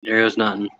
There was nothing.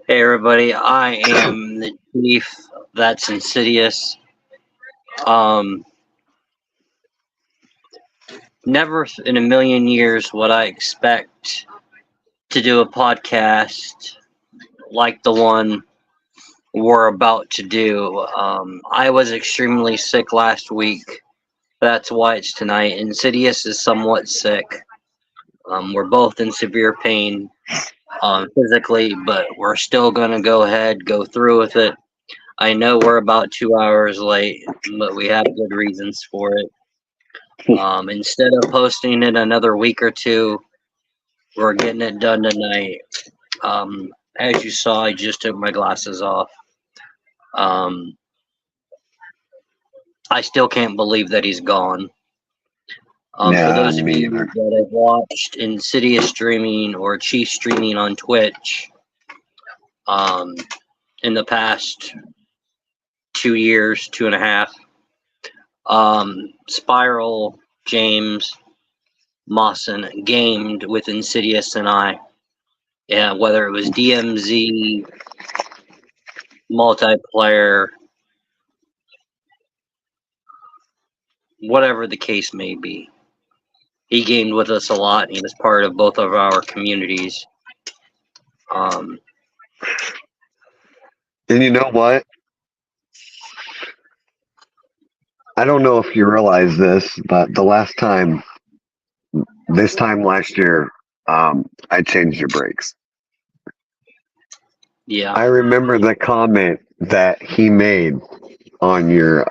Hey everybody, I am the Chief. That's Insidious. Never in a million years would I expect to do a podcast like the one we're about to do. I was extremely sick last week. That's why it's tonight. Insidious is somewhat sick. We're both in severe pain physically, but we're still going to go through with it. I know we're about 2 hours late, but we have good reasons for it. Instead of posting it another week or two, we're getting it done tonight. As you saw, I just took my glasses off. I still can't believe that he's gone. For those of you that have watched Insidious streaming or Chief streaming on Twitch in the past 2 years, 2.5, Spiral, James, Mawson gamed with Insidious and I. Yeah, whether it was DMZ, multiplayer, whatever the case may be. He gamed with us a lot. He was part of both of our communities. And you know what? I don't know if you realize this, but this time last year, I changed your brakes. Yeah. I remember the comment that he made on your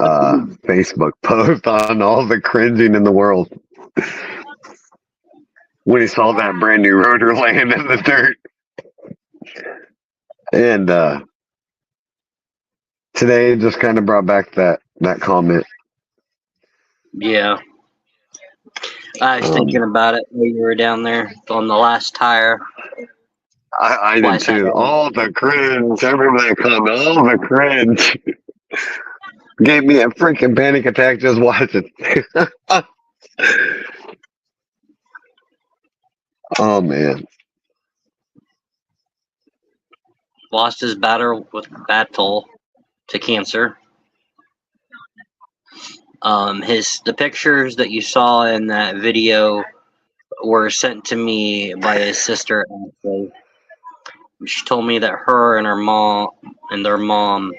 Facebook post on all the cringing in the world when he saw that brand new rotor laying in the dirt. And today just kind of brought back that comment. Yeah. I was thinking about it when you were down there on the last tire. I did too. All the cringe. I remember that comment. All the cringe. Gave me a freaking panic attack just watching. Oh, man. Lost his battle to cancer. The pictures that you saw in that video were sent to me by his sister, Ashley. She told me that her and her mom and their mom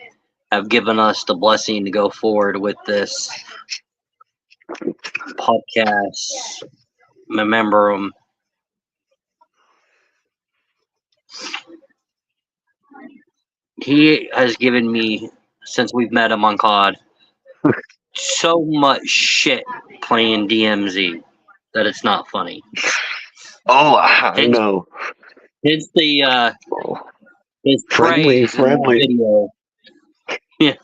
have given us the blessing to go forward with this podcast. Remember him. He has given me, since we've met him on COD, so much shit playing DMZ that it's not funny. Oh, I know. It's the his friendly. Video. Yeah,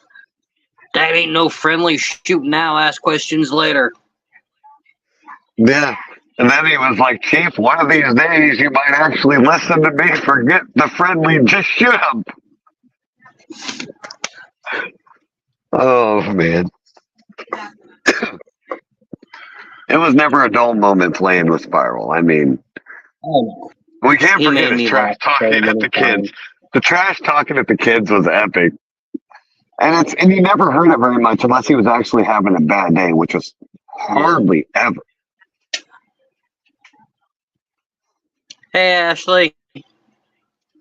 that ain't no friendly. Shoot now, ask questions later. Yeah, And then he was like, Chief, one of these days you might actually listen to me. Forget the friendly, just shoot him. Oh, man. It was never a dull moment playing with Spiral. I mean, we can't forget his trash talking at the kids. The trash talking at the kids was epic. And you never heard it very much unless he was actually having a bad day, which was hardly ever. Hey, Ashley.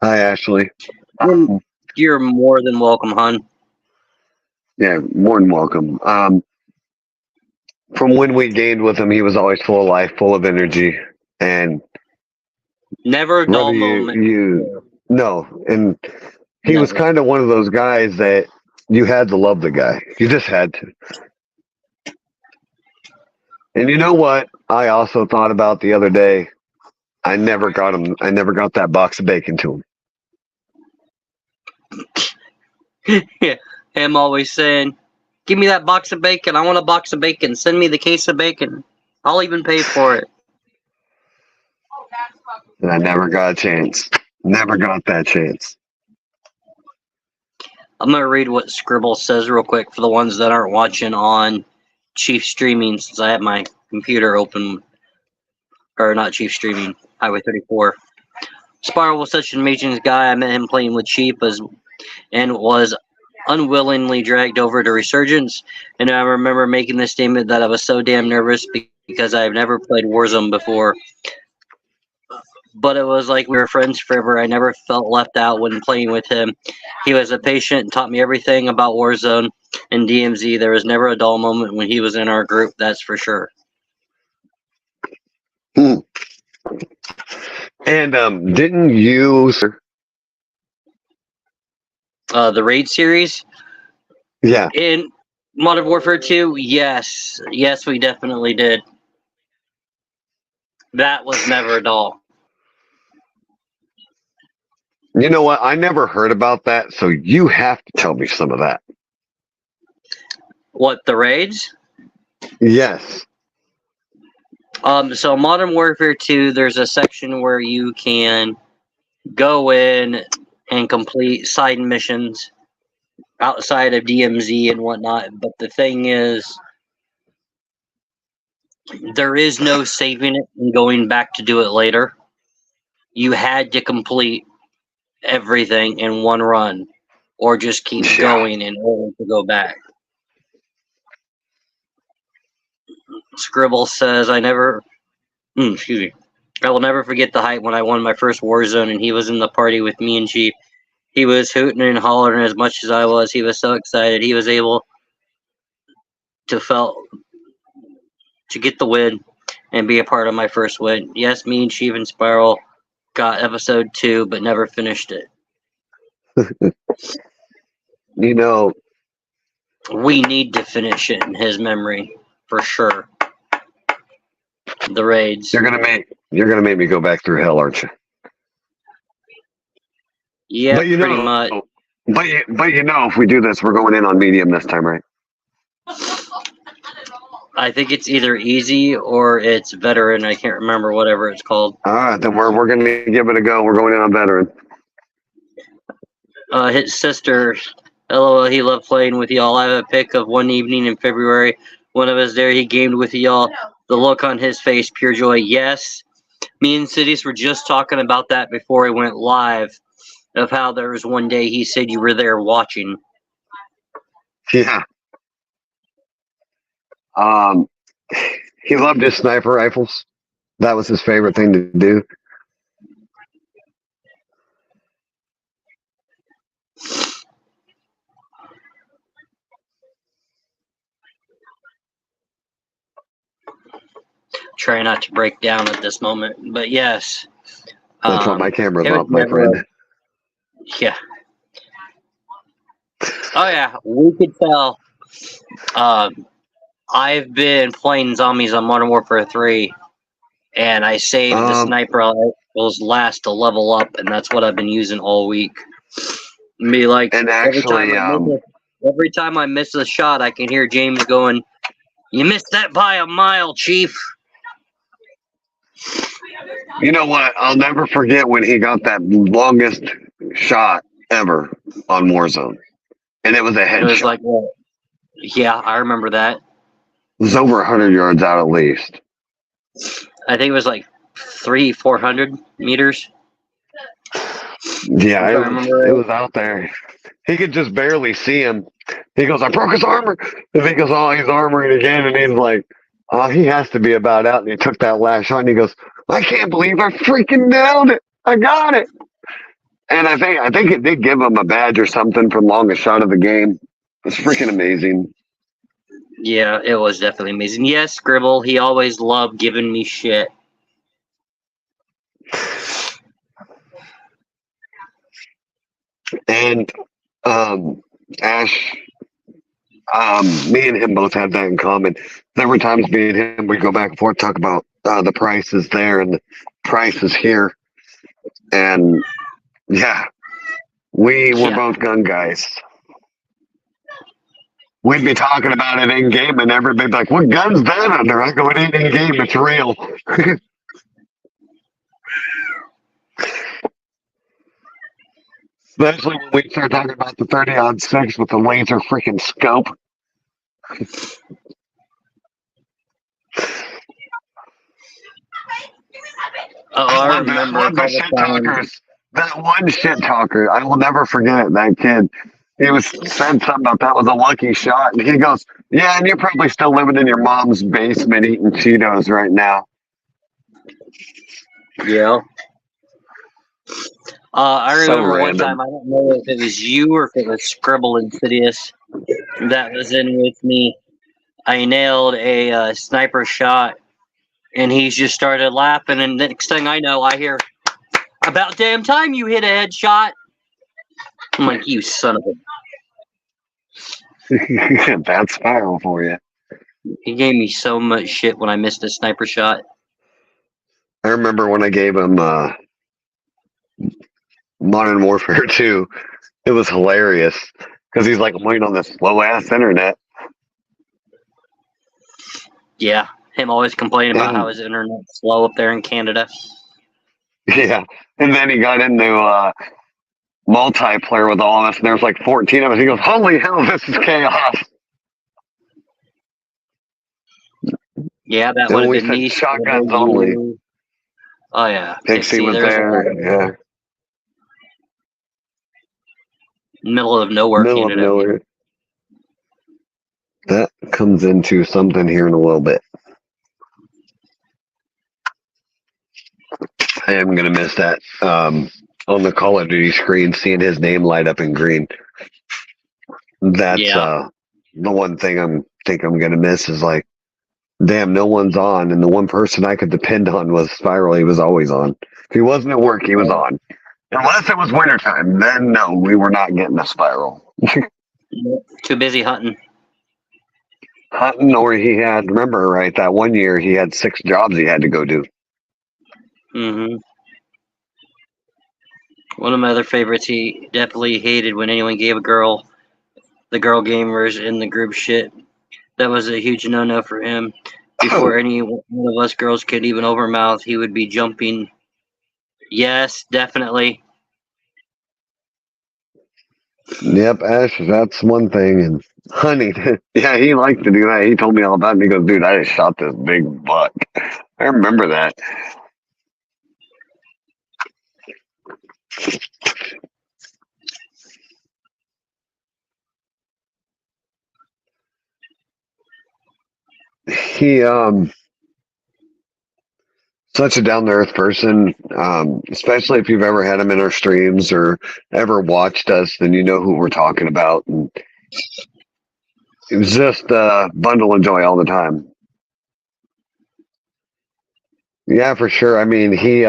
Hi, Ashley. You're more than welcome, hon. Yeah, more than welcome. From when we gamed with him, he was always full of life, full of energy, and never a dull moment. No, and he was kind of one of those guys that you had to love the guy. You just had to. And you know what? I also thought about the other day. I never got that box of bacon to him. Yeah, him always saying, "Give me that box of bacon. I want a box of bacon. Send me the case of bacon. I'll even pay for it." And I never got a chance. Never got that chance. I'm going to read what Scribble says real quick for the ones that aren't watching on Chief Streaming, since I have my computer open. Or not Chief Streaming, Highway 34. Spiral was such an amazing guy. I met him playing with Chief and was unwillingly dragged over to Resurgence. And I remember making this statement that I was so damn nervous because I've never played Warzone before. But it was like we were friends forever. I never felt left out when playing with him. He was a patient and taught me everything about Warzone and DMZ. There was never a dull moment when he was in our group, that's for sure. And didn't you... the Raid series? Yeah. In Modern Warfare 2, yes. Yes, we definitely did. That was never dull. You know what? I never heard about that, so you have to tell me some of that. What, the raids? Yes. So Modern Warfare 2, there's a section where you can go in and complete side missions outside of DMZ and whatnot. But the thing is, there is no saving it and going back to do it later. You had to complete everything in one run, or just keep going in order to go back. Scribble says, I will never forget the hype when I won my first Warzone and he was in the party with me and Chief. He was hooting and hollering as much as I was. He was so excited. He was able to get the win and be a part of my first win. Yes, me and Chief and Spiral got episode 2, but never finished it. You know, we need to finish it in his memory for sure. The raids. You're gonna make me go back through hell, aren't you? Yeah, pretty much. But you know, if we do this, we're going in on medium this time, right? I think it's either easy or it's veteran. I can't remember whatever it's called. All right, then we're gonna give it a go. We're going in on veteran. His sister, LOL, he loved playing with y'all. I have a pic of one evening in February. One of us there, he gamed with y'all. The look on his face, pure joy. Yes, me and Cities were just talking about that before he went live, of how there was one day he said you were there watching. Yeah. He loved his sniper rifles. That was his favorite thing to do. Try not to break down at this moment, but yes. That's what my camera's off, my friend. Yeah. Oh yeah, we could tell. I've been playing zombies on Modern Warfare 3, and I saved the sniper rifles last to level up, and that's what I've been using all week. Be like, and actually, every time I miss a shot, I can hear James going, "You missed that by a mile, Chief." You know what? I'll never forget when he got that longest shot ever on Warzone. And it was a headshot. It was like, well, yeah, I remember that. It was over 100 yards out at least. I think it was like 400 meters. Yeah, it was out there. He could just barely see him. He goes, I broke his armor. And he goes, oh, he's armoring again. And he's like, oh, he has to be about out. And he took that last shot and he goes, I can't believe I freaking nailed it. I got it. And I think it did give him a badge or something for longest shot of the game. It's freaking amazing. Yeah, it was definitely amazing. Yes, Scribble, he always loved giving me shit. And Ash, me and him both had that in common. There were times me and him, we'd go back and forth, talk about the prices there and the prices here. And yeah, we were both gun guys. We'd be talking about it in game, and everybody'd be like, what gun's that under? I go, it ain't in game, it's real. Especially when we start talking about the 30-06 with the laser freaking scope. Oh, I remember the shit talkers. That one shit talker, I will never forget it, that kid. He said something about that was a lucky shot, and he goes, yeah, and you're probably still living in your mom's basement eating Cheetos right now. Yeah. I remember one time, I don't know if it was you or if it was Scribble Insidious that was in with me. I nailed a sniper shot, and he just started laughing, and the next thing I know, I hear, about damn time you hit a headshot. I'm like, you son of a... That's Spiral for you. He gave me so much shit when I missed a sniper shot. I remember when I gave him Modern Warfare 2, it was hilarious because he's like, I'm waiting on this slow ass internet. Yeah, him always complaining about how his internet's slow up there in Canada. Yeah, and then he got into multiplayer with all of us, and there was like 14 of us. He goes, holy hell, this is chaos. Yeah, that would have been me. Shotguns only. Oh, yeah. Pixie was there, yeah. Middle of nowhere, Canada. That comes into something here in a little bit. I am going to miss that on the Call of Duty screen, seeing his name light up in green. That's the one thing I'm going to miss is like, damn, no one's on. And the one person I could depend on was Spiral. He was always on. If he wasn't at work, he was on. Unless it was wintertime, then no, we were not getting a Spiral. Too busy hunting. Hunting, or he had, remember, right, that one year he had 6 jobs he had to go do. Mm-hmm. One of my other favorites, he definitely hated when anyone gave the girl gamers in the group shit. That was a huge no-no for him. Before any one of us girls could even overmouth, he would be jumping. Yes, definitely. Yep, Ash, that's one thing. And hunting, yeah, he liked to do that. He told me all about it. He goes, dude, I just shot this big buck. I remember that. He such a down-to-earth person, especially if you've ever had him in our streams or ever watched us, then you know who we're talking about. And it was just a bundle of joy all the time. Yeah, for sure. I mean, he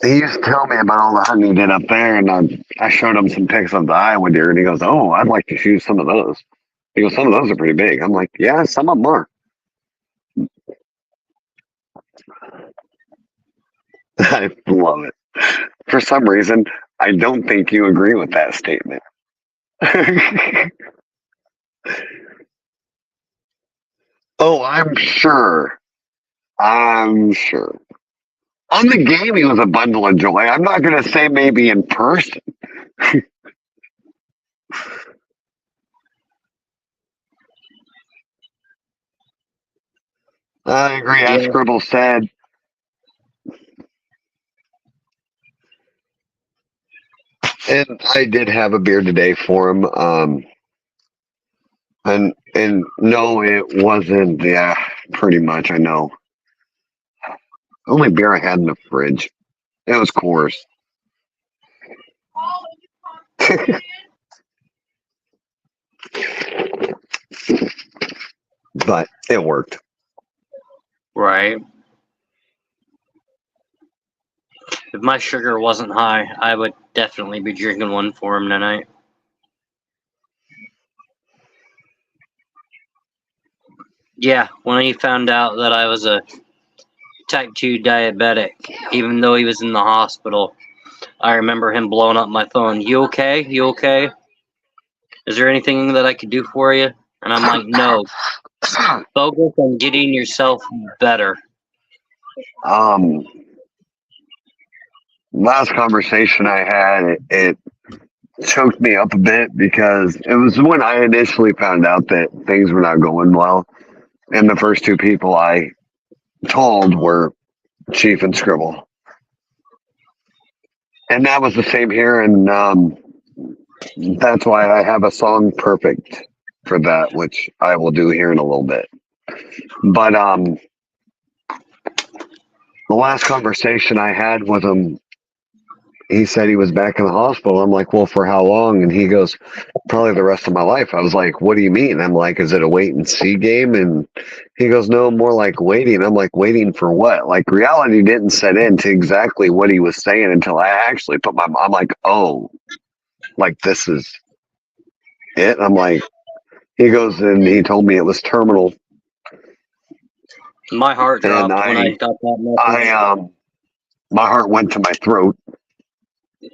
used to tell me about all the hunting he did up there, and I showed him some pics of the Iowa deer, and he goes, oh, I'd like to shoot some of those. He goes, some of those are pretty big. I'm like, yeah, some of them are. I love it. For some reason, I don't think you agree with that statement. Oh, I'm sure I'm sure. On the game, he was a bundle of joy. I'm not going to say maybe in person. I agree. As Scribble said, and I did have a beer today for him. And no, it wasn't. Yeah, pretty much. I know. Only beer I had in the fridge. It was Coors. But it worked. Right. If my sugar wasn't high, I would definitely be drinking one for him tonight. Yeah, when he found out that I was a type 2 diabetic, even though he was in the hospital, I remember him blowing up my phone. You okay? You okay? Is there anything that I could do for you? And I'm like, no. Focus on getting yourself better. Last conversation I had, it choked me up a bit because it was when I initially found out that things were not going well. And the first two people I told were Chief and Scribble. And that was the same here. And that's why I have a song perfect for that, which I will do here in a little bit. But the last conversation I had with him, he said he was back in the hospital. I'm like, well, for how long? And he goes, probably the rest of my life. I was like, what do you mean? I'm like, is it a wait and see game? And he goes, no, more like waiting. I'm like, waiting for what? Like reality didn't set in to exactly what he was saying until I actually put I'm like, oh, like this is it. I'm like, he goes and he told me it was terminal. My heart dropped when I got that message. My heart went to my throat.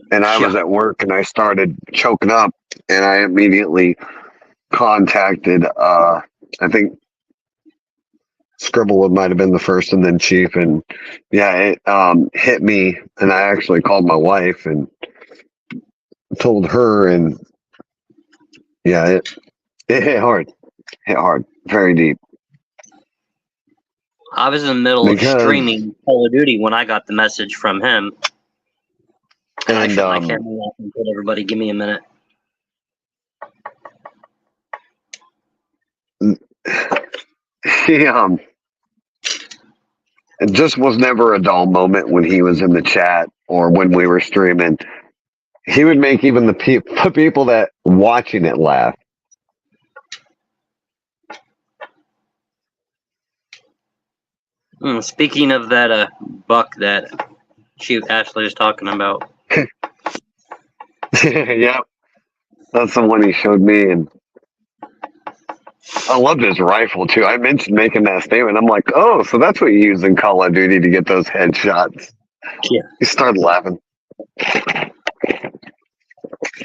And I was at work and I started choking up and I immediately contacted, I think Scribble might have been the first and then Chief. And yeah, it hit me. And I actually called my wife and told her. And yeah, it hit hard. Hit hard. Very deep. I was in the middle of streaming Call of Duty when I got the message from him. And I shut my camera off and told everybody, give me a minute. He it just was never a dull moment when he was in the chat or when we were streaming. He would make even the people that watching it laugh. Speaking of that buck that Ashley was talking about. Yep. That's the one he showed me, and I loved his rifle too. I mentioned making that statement. I'm like, oh, so that's what you use in Call of Duty to get those headshots. Yeah. He started laughing.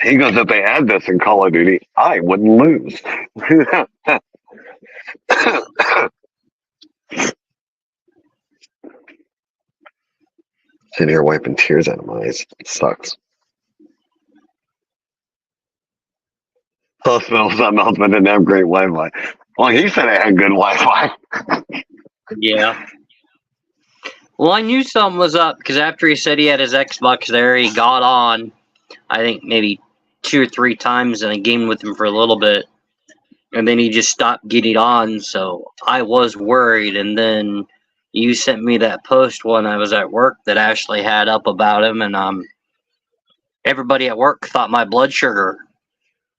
He goes, if they had this in Call of Duty, I wouldn't lose. Sitting here wiping tears out of my eyes. It sucks. Hospital, something else, but didn't have great Wi-Fi. Well, he said I had good Wi-Fi. Yeah. Well, I knew something was up because after he said he had his Xbox there, he got on, I think maybe 2 or 3 times, and I gamed with him for a little bit. And then he just stopped getting on, so I was worried. And then you sent me that post when I was at work that Ashley had up about him, and everybody at work thought my blood sugar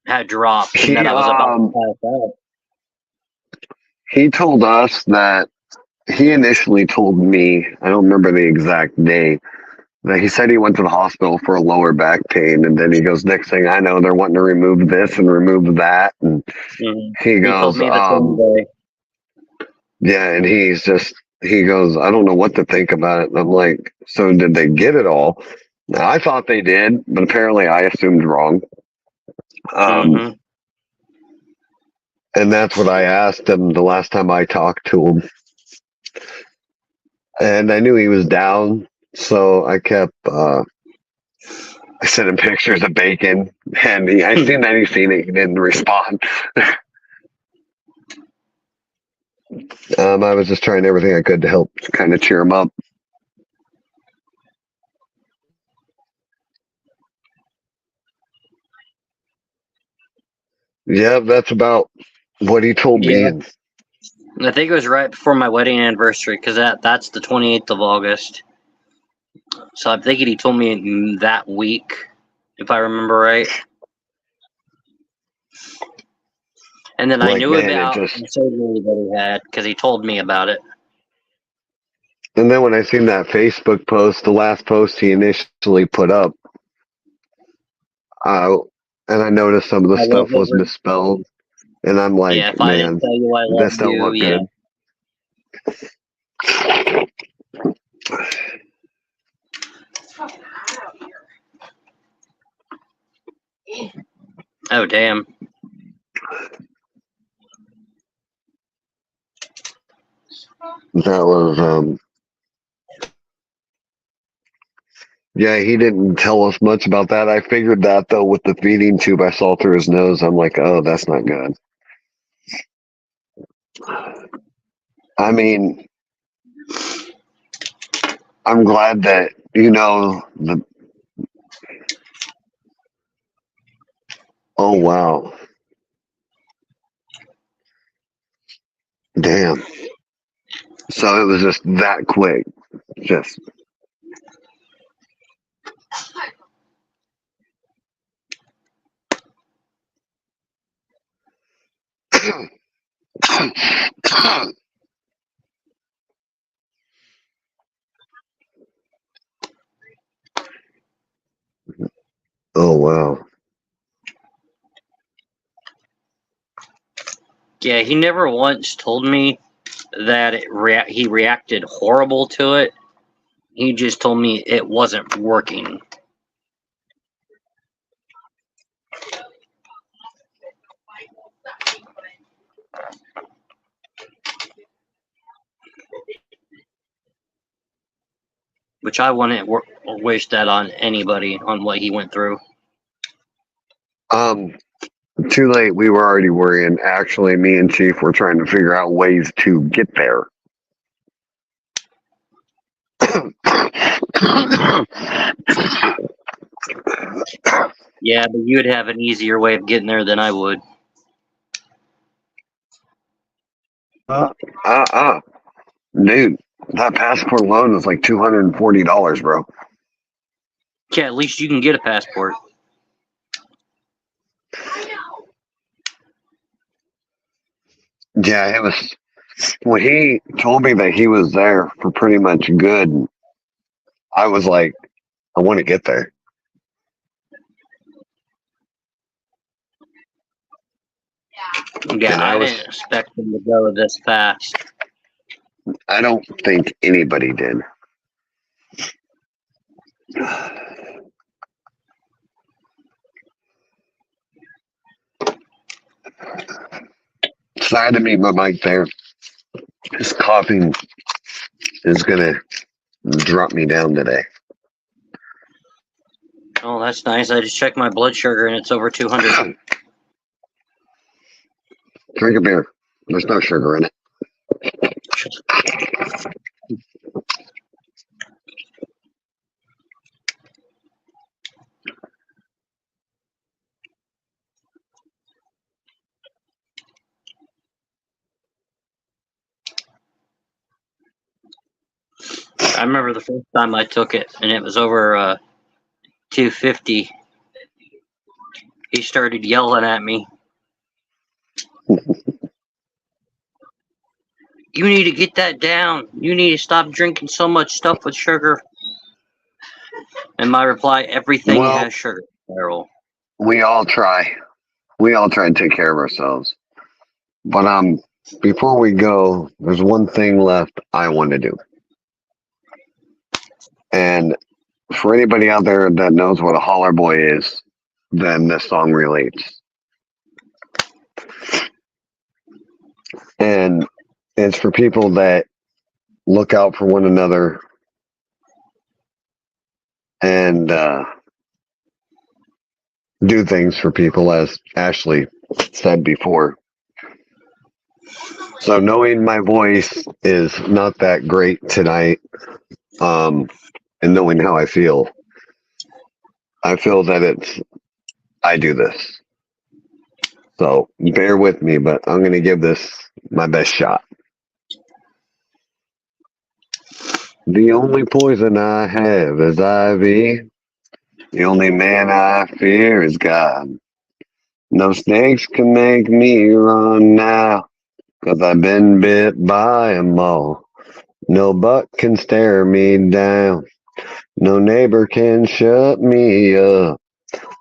had dropped and that I was about to pass out. He told us that he initially told me, I don't remember the exact day, that he said he went to the hospital for a lower back pain, and then he goes, next thing I know, they're wanting to remove this and remove that, and he goes, yeah, and he goes, I don't know what to think about it. And I'm like, so did they get it all? Now, I thought they did, but apparently I assumed wrong. And that's what I asked him the last time I talked to him. And I knew he was down, so I kept I sent him pictures of bacon, and I seen that he seen it. He didn't respond. I was just trying everything I could to help kind of cheer him up. Yeah, that's about what he told me. I think it was right before my wedding anniversary, because that's the 28th of August. So I'm thinking he told me that week, if I remember right. And then I knew about the surgery that he had, because he told me about it. And then when I seen that Facebook post, the last post he initially put up, and I noticed some of the stuff was misspelled, and I'm like, yeah, if I didn't tell you I love this don't look good. Oh, damn. That was, yeah, he didn't tell us much about that. I figured that, though, with the feeding tube I saw through his nose. I'm like, oh, that's not good. I mean, I'm glad that, oh, wow. Damn. So it was just that quick. Just. Oh, wow. Yeah, he never once told me that he reacted horrible to it. He just told me it wasn't working. Which I wouldn't wish that on anybody, on what he went through. Too late. We were already worrying. Actually, me and Chief were trying to figure out ways to get there. Yeah, but you'd have an easier way of getting there than I would. Dude, that passport loan is like $240, bro. Yeah, at least you can get a passport. Yeah, it was. When he told me that he was there for pretty much good, I was like, I want to get there. Yeah, I didn't expect him to go this fast. I don't think anybody did. Sad to meet my mic there. This coughing is gonna drop me down today. Oh, that's nice. I just checked my blood sugar and it's over 200. Drink a beer. There's no sugar in it. I remember the first time I took it and it was over 250. He started yelling at me. You need to get that down. You need to stop drinking so much stuff with sugar. And my reply, everything has sugar, Errol. We all try. We all try and take care of ourselves. But before we go, there's one thing left I want to do. And for anybody out there that knows what a holler boy is, then this song relates. And it's for people that look out for one another, and do things for people, as Ashley said before. So knowing my voice is not that great tonight, and knowing how I feel that I do this. So bear with me, but I'm going to give this my best shot. The only poison I have is ivy. The only man I fear is God. No snakes can make me run now, 'cause I've been bit by 'em all. No buck can stare me down. No neighbor can shut me up.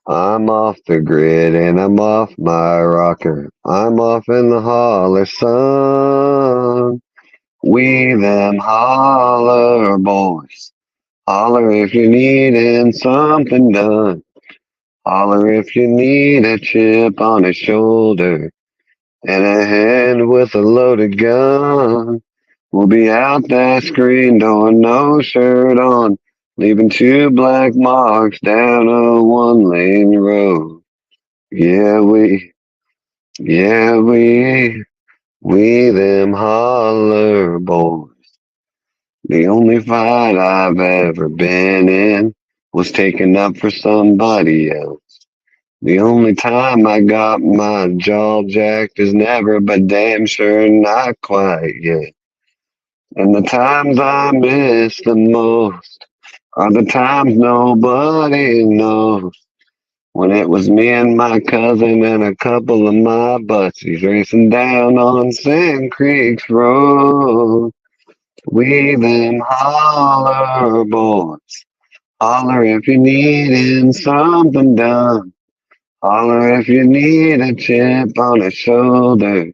I'm off the grid and I'm off my rocker. I'm off in the holler sun. We them holler boys. Holler if you're needing something done. Holler if you need a chip on a shoulder and a hand with a loaded gun. We'll be out that screen door, no shirt on, leaving 2 black marks down a 1-lane road. Yeah, we them holler boys. The only fight I've ever been in was taken up for somebody else. The only time I got my jaw jacked is never, but damn sure not quite yet. And the times I miss the most are the times nobody knows. When it was me and my cousin and a couple of my buddies racing down on Sand Creek's road. We them holler boys. Holler if you're needing something done. Holler if you need a chip on a shoulder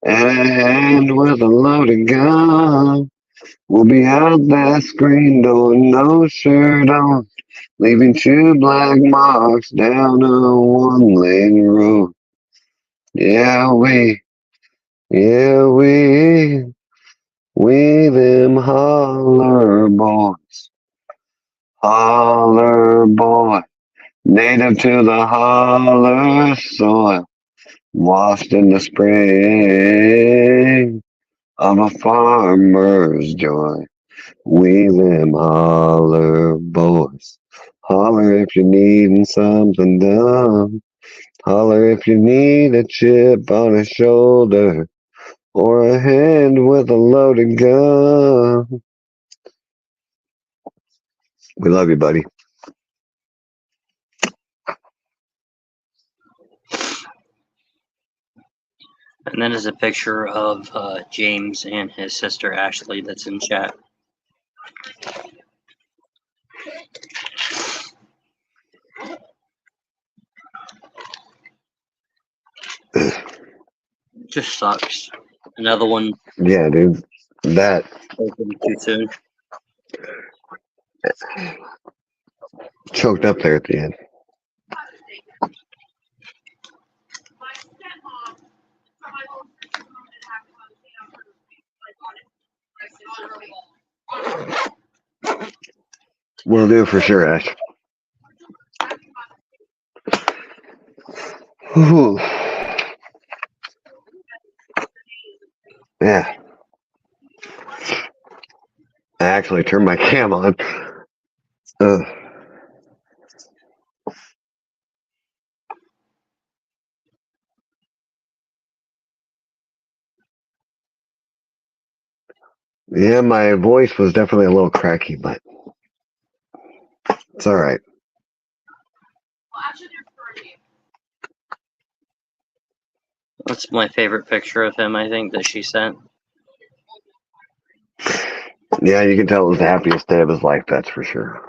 and a hand with a loaded gun. We'll be out that screen door, no shirt on, leaving 2 black marks down a 1-lane road. Yeah, we them holler boys. Holler boy, native to the holler soil, washed in the spring of a farmer's joy. We them holler boys. Holler if you're needing something done. Holler if you need a chip on a shoulder or a hand with a loaded gun. We love you, buddy. And then there's a picture of James and his sister Ashley that's in chat. Just sucks. Another one. Yeah, dude. That. Too soon. Choked up there at the end. Will do for sure, Ash. Ooh. Yeah. I actually turned my cam on. Yeah, my voice was definitely a little cracky, but it's all right. That's my favorite picture of him, I think, that she sent. Yeah, you can tell it was the happiest day of his life, that's for sure.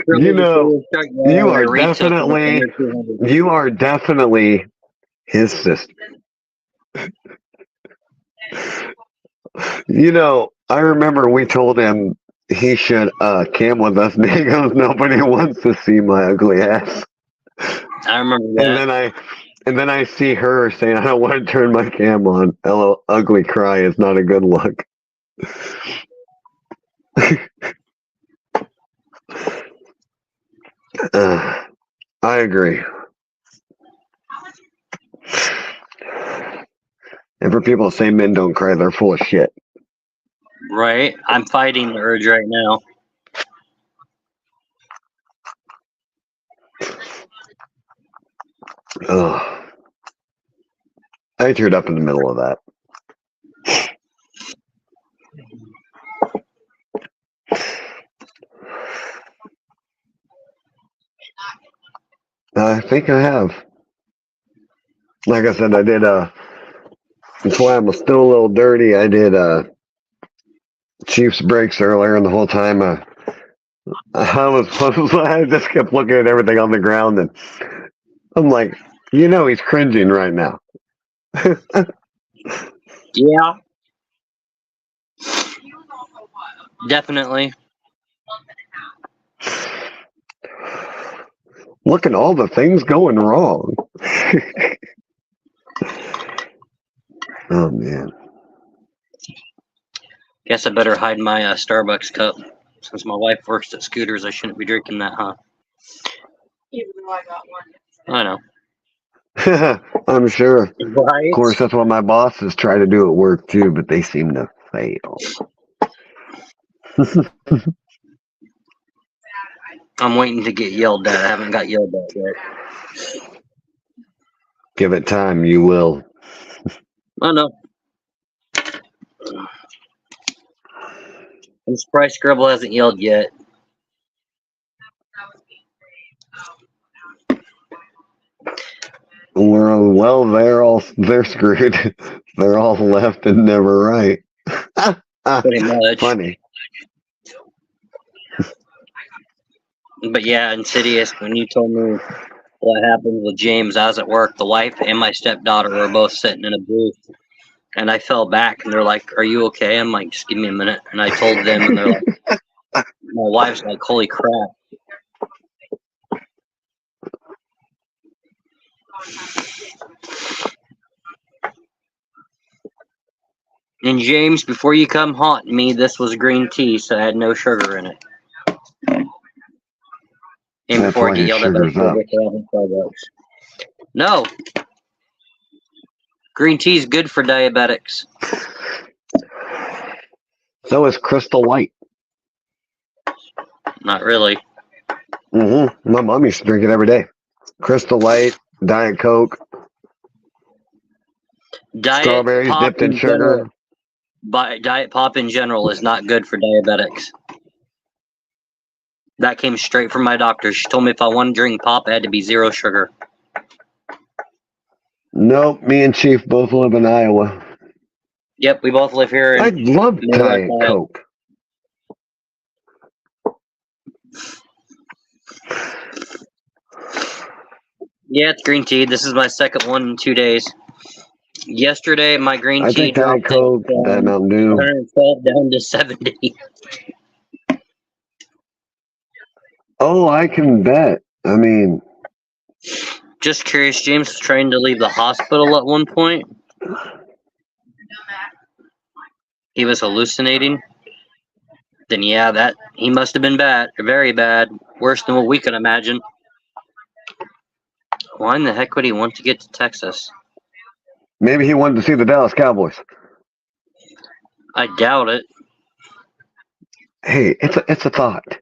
You know, you are definitely his sister. You know, I remember we told him he should camp with us. And he goes, nobody wants to see my ugly ass. I remember that. And then I see her saying, I don't want to turn my cam on. Hello, ugly cry is not a good look. I agree. And for people to say men don't cry, they're full of shit. Right? I'm fighting the urge right now. I teared up in the middle of that. I think I have. Like I said, I did that's why I'm still a little dirty. I did Chiefs breaks earlier, and the whole time I just kept looking at everything on the ground, and I'm like, he's cringing right now. Yeah. Definitely. Look at all the things going wrong. Oh, man. Guess I better hide my Starbucks cup. Since my wife works at Scooters, I shouldn't be drinking that, huh? Even though I got one. I know. I'm sure. Right? Of course, that's what my bosses try to do at work, too, but they seem to fail. I'm waiting to get yelled at. I haven't got yelled at yet. Give it time, you will. I know. I'm surprised Scribble hasn't yelled yet. Well, they're screwed. They're all left and never right. Pretty much. Funny. But yeah, Insidious, when you told me what happened with James, I was at work. The wife and my stepdaughter were both sitting in a booth. And I fell back, and they're like, "Are you okay?" I'm like, "Just give me a minute." And I told them, and they're like, my wife's like, "Holy crap." And James, before you come haunting me, this was green tea, so it had no sugar in it. And That's before I why get his yelled at, sugar's up. No. Green tea is good for diabetics. So is Crystal Light. Not really. Mm-hmm. My mom used to drink it every day. Crystal Light, Diet Coke, strawberries dipped in sugar. Diet Pop in general is not good for diabetics. That came straight from my doctor. She told me if I wanted to drink pop, it had to be 0 sugar. Nope, me and Chief both live in Iowa. Yep, we both live here. I love Diet Coke. Yeah, it's green tea. This is my second one in 2 days. Yesterday, my green tea dropped from Mountain Dew 112 down to 70. Oh, I can bet. I mean, just curious. James was trying to leave the hospital at one point. He was hallucinating. Then yeah, that he must have been bad, very bad, worse than what we could imagine. Why in the heck would he want to get to Texas? Maybe he wanted to see the Dallas Cowboys. I doubt it. Hey, it's a thought.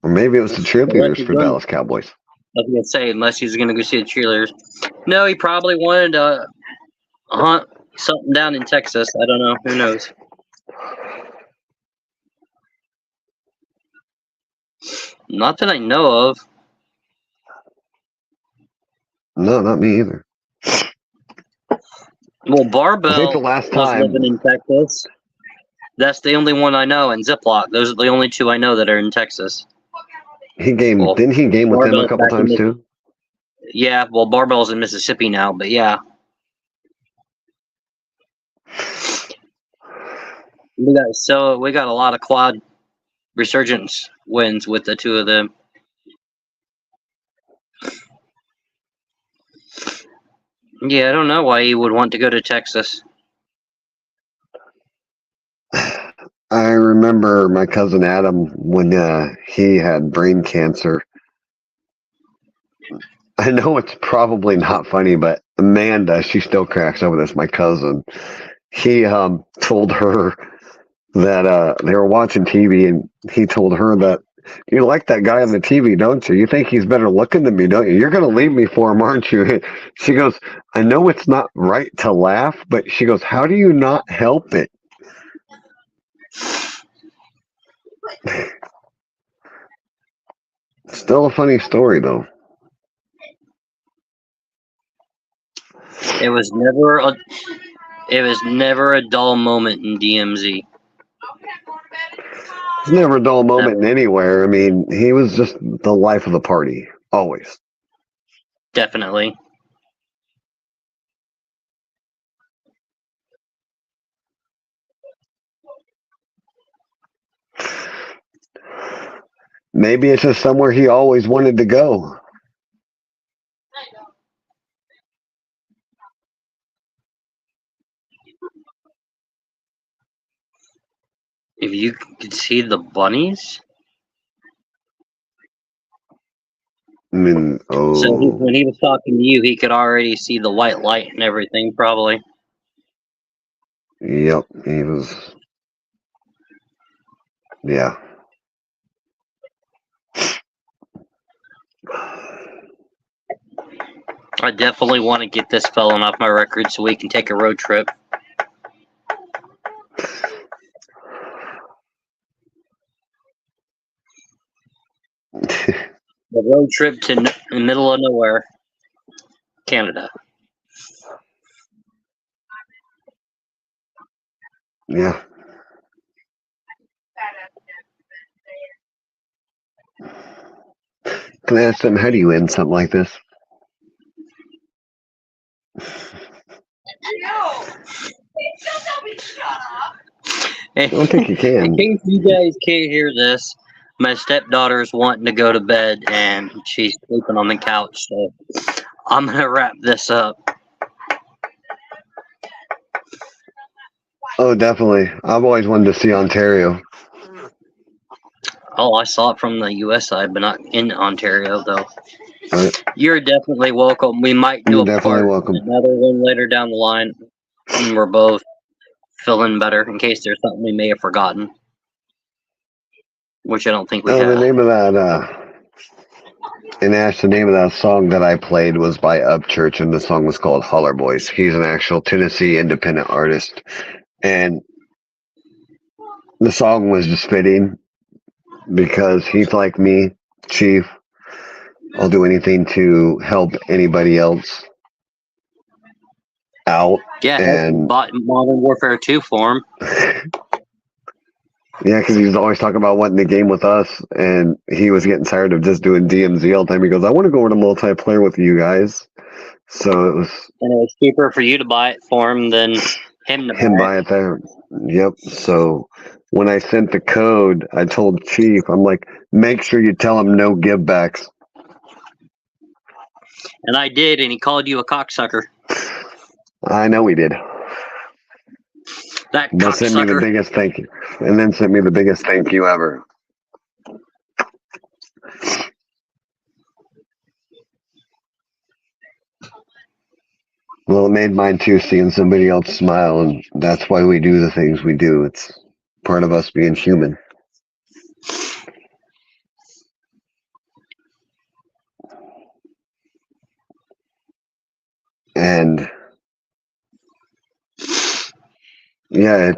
Or maybe it was the cheerleaders for Dallas Cowboys. I was going to say, unless he's going to go see the cheerleaders. No, he probably wanted to hunt something down in Texas. I don't know. Who knows? Not that I know of. No, not me either. Well, Barbell I think the last time was living in Texas. That's the only one I know, and Ziploc. Those are the only two I know that are in Texas. Didn't he game with them a couple times too? Yeah, well, Barbell's in Mississippi now, but yeah. We got a lot of quad Resurgence wins with the two of them. Yeah, I don't know why you would want to go to Texas. I remember my cousin Adam when he had brain cancer. I know it's probably not funny, but Amanda, she still cracks over this, my cousin. He told her that they were watching TV, and he told her that, you like that guy on the TV, don't you? You think he's better looking than me, don't you? You're going to leave me for him, aren't you? She goes, I know it's not right to laugh, but she goes, how do you not help it? Still a funny story, though. It was never a dull moment in DMZ. It's never a dull moment anywhere. I mean, he was just the life of the party, always. Definitely. Maybe it's just somewhere he always wanted to go. If you could see the bunnies. I mean, oh. So when he was talking to you, he could already see the white light and everything, probably. Yep, he was. Yeah. I definitely want to get this felon off my record so we can take a road trip. A road trip to the middle of nowhere, Canada. Yeah. Can I ask them, how do you end something like this? I don't think you can. In case you guys can't hear this, my stepdaughter's wanting to go to bed and she's sleeping on the couch, so I'm going to wrap this up. Oh, definitely. I've always wanted to see Ontario. Oh, I saw it from the US side, but not in Ontario, though. Right. You're definitely welcome. We might do another one later down the line when we're both feeling better, in case there's something we may have forgotten. Which I don't think we have. The name of that, and Ash, the name of that song that I played was by Upchurch, and the song was called Holler Boys. He's an actual Tennessee independent artist. And the song was just fitting because he's like me, Chief. I'll do anything to help anybody else out. Yeah, and bought Modern Warfare 2 for him. Yeah, because he was always talking about wanting to game with us, and he was getting tired of just doing DMZ all the time. He goes, I want to go over to multiplayer with you guys. So it was cheaper for you to buy it for him than him to buy it there. Yep. So when I sent the code, I told Chief, I'm like, make sure you tell him no give backs. And I did, and he called you a cocksucker. I know he did. That cocksucker. Sent me the biggest thank you. And then sent me the biggest thank you ever. Well, it made mine too, seeing somebody else smile, and that's why we do the things we do. It's part of us being human. And yeah,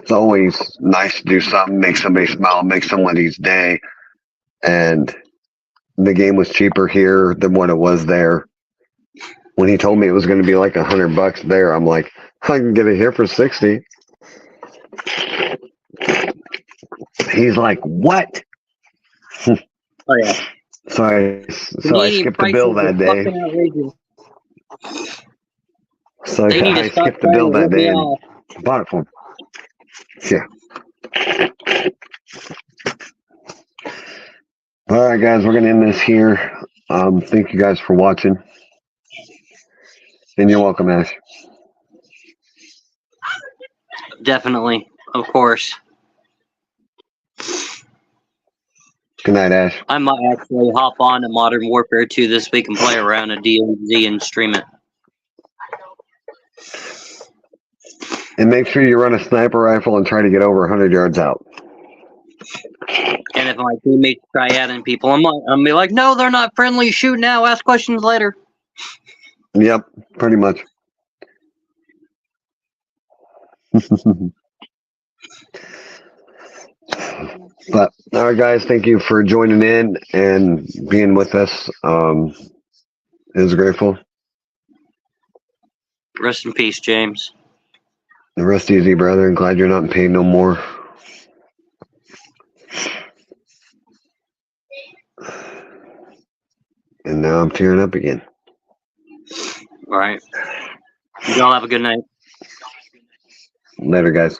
it's always nice to do something, make somebody smile, make somebody's day. And the game was cheaper here than what it was there. When he told me it was going to be like $100 there, I'm like, I can get it here for 60. He's like, what? Oh yeah. So I skipped the bill that day. So I skipped the bill that day and bought it for him. Yeah. All right, guys, we're going to end this here. Thank you guys for watching. And you're welcome, Ash. Definitely. Of course. Good night, Ash. I might actually hop on to Modern Warfare 2 this week and play around a DMZ and stream it. And make sure you run a sniper rifle and try to get over 100 yards out. And if my teammates try adding people, I'm be like, no, they're not friendly. Shoot now. Ask questions later. Yep, pretty much. But all right, guys, thank you for joining in and being with us. It was grateful. Rest in peace, James. The rest easy, brother. I'm glad you're not in pain no more. And now I'm tearing up again. All right. Y'all have a good night. Later, guys.